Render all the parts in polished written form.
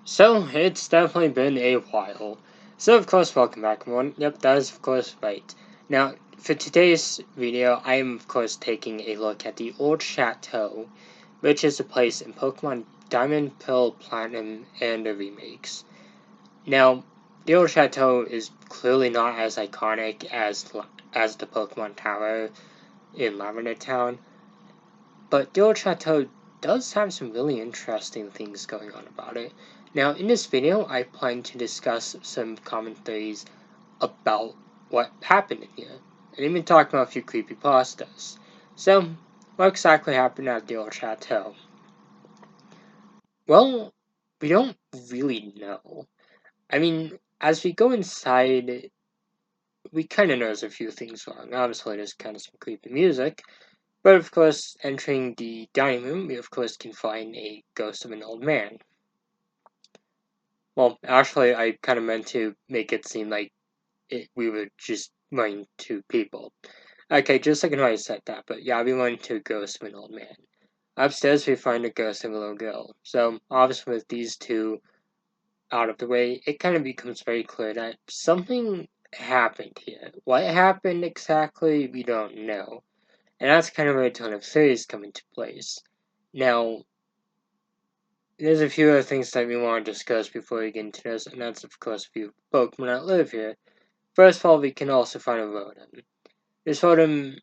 So, it's definitely been a while. So, of course, welcome back, everyone. Yep, that is, of course, right. Now, for today's video, I am, of course, taking a look at the Old Chateau, which is a place in Pokemon Diamond, Pearl, Platinum, and the remakes. Now, the Old Chateau is clearly not as iconic as the Pokemon Tower in Lavender Town, but the Old Chateau does have some really interesting things going on about it. Now, in this video, I plan to discuss some common theories about what happened in here, and even talk about a few creepypastas. So, what exactly happened at the Old Chateau? Well, we don't really know. I mean, as we go inside, we kind of notice a few things wrong. Obviously, there's kind of some creepy music, but of course, entering the dining room, we of course can find a ghost of an old man. Well, actually, I kind of meant to make it seem like we were just running to people. Okay, just like I said that, but yeah, we went to a ghost of an old man. Upstairs, we find a ghost of a little girl. So, obviously, with these two out of the way, it kind of becomes very clear that something happened here. What happened exactly, we don't know. And that's kind of where a ton of theories come into place. Now, there's a few other things that we want to discuss before we get into this, and that's, of course, a few Pokemon that live here. First of all, we can also find a Rotom. This Rotom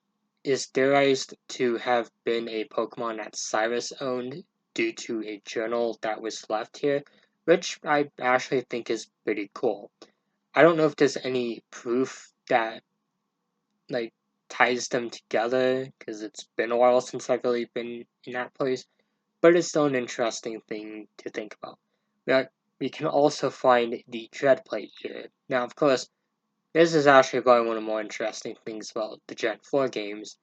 is theorized to have been a Pokemon that Cyrus owned due to a journal that was left here, which I actually think is pretty cool. I don't know if there's any proof that, like, ties them together, because it's been a while since I've really been in that place, but it's still an interesting thing to think about. Now, we can also find the Dread Plate here. Now, of course, this is actually probably one of the more interesting things about the Gen 4 games,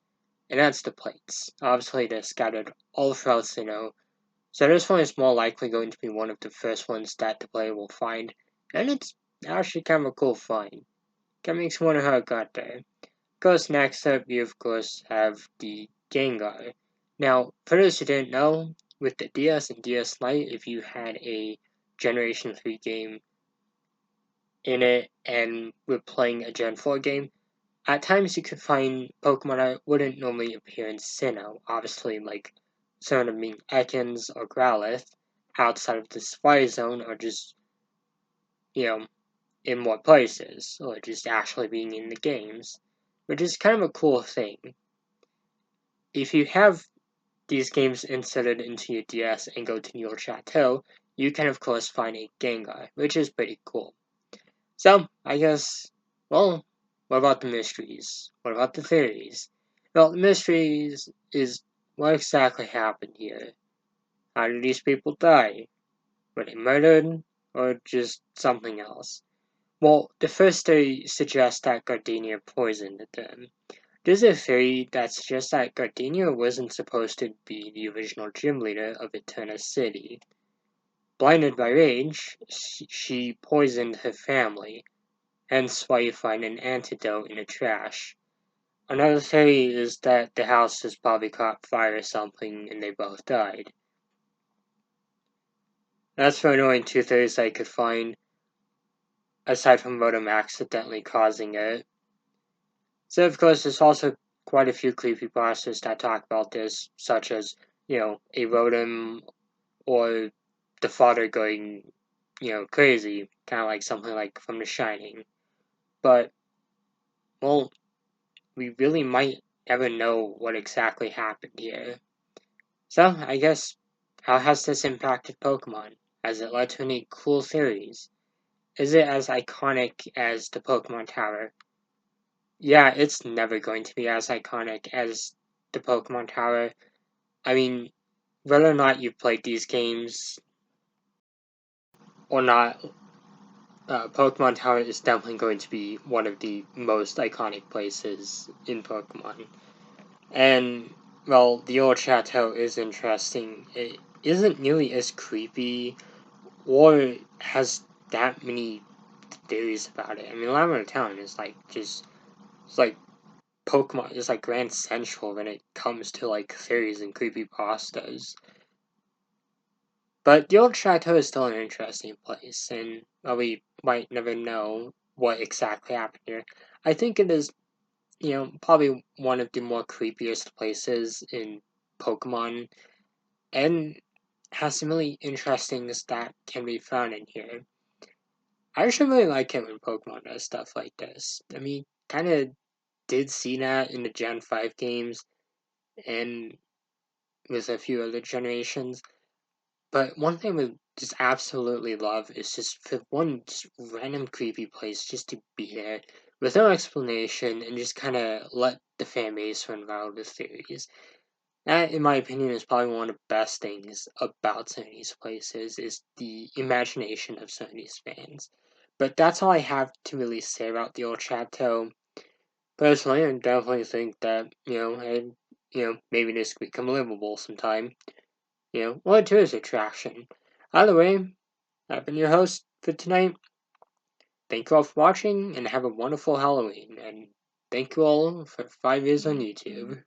and that's the plates. Obviously, they're scattered all throughout Sinnoh, so this one is more likely going to be one of the first ones that the player will find, and it's actually kind of a cool find. Kind of makes me wonder how it got there. Of course, next up, you of course have the Gengar. Now, for those who didn't know, with the DS and DS Lite, if you had a Generation 3 game in it and were playing a Gen 4 game, at times you could find Pokemon that wouldn't normally appear in Sinnoh. Obviously, like some of them being Ekans or Growlithe outside of the Supply Zone, or just, you know, in more places, or just actually being in the games, which is kind of a cool thing. If you have these games inserted into your DS and go to your Chateau, you can of course find a Gengar, which is pretty cool. So, I guess, well, what about the mysteries? What about the theories? Well, the mysteries is what exactly happened here? How did these people die? Were they murdered? Or just something else? Well, the first theory suggests that Gardenia poisoned them. There's a theory that suggests that Gardenia wasn't supposed to be the original gym leader of Eterna City. Blinded by rage, she poisoned her family, hence why you find an antidote in the trash. Another theory is that the house has probably caught fire or something and they both died. That's for only two theories I could find, aside from Rotom accidentally causing it. So, of course, there's also quite a few creepypastas that talk about this, such as, a Rotom or the father going, crazy, kind of like something like from The Shining. But, well, we really might never know what exactly happened here. So, I guess, how has this impacted Pokemon? Has it led to any cool theories? Is it as iconic as the Pokemon Tower? Yeah, it's never going to be as iconic as the Pokemon Tower. I mean, whether or not you've played these games or not, Pokemon Tower is definitely going to be one of the most iconic places in Pokemon. And, well, the Old Chateau is interesting. It isn't nearly as creepy or has that many theories about it. I mean, Lavender Town is like it's like Pokemon is like Grand Central when it comes to like theories and creepy pastas. But the Old Chateau is still an interesting place, and while we might never know what exactly happened here, I think it is, probably one of the more creepiest places in Pokemon, and has some really interesting things that can be found in here. I actually really like it when Pokemon does stuff like this. I mean, kind of did see that in the Gen 5 games and with a few other generations. But one thing we just absolutely love is just for one just random creepy place just to be there with no explanation and just kind of let the fan base run wild with theories. That, in my opinion, is probably one of the best things about some of these places is the imagination of some of these fans. But that's all I have to really say about the Old Chateau. Personally, I definitely think that, maybe this could become livable sometime. Well, a tourist attraction. Either way, I've been your host for tonight. Thank you all for watching and have a wonderful Halloween. And thank you all for 5 years on YouTube.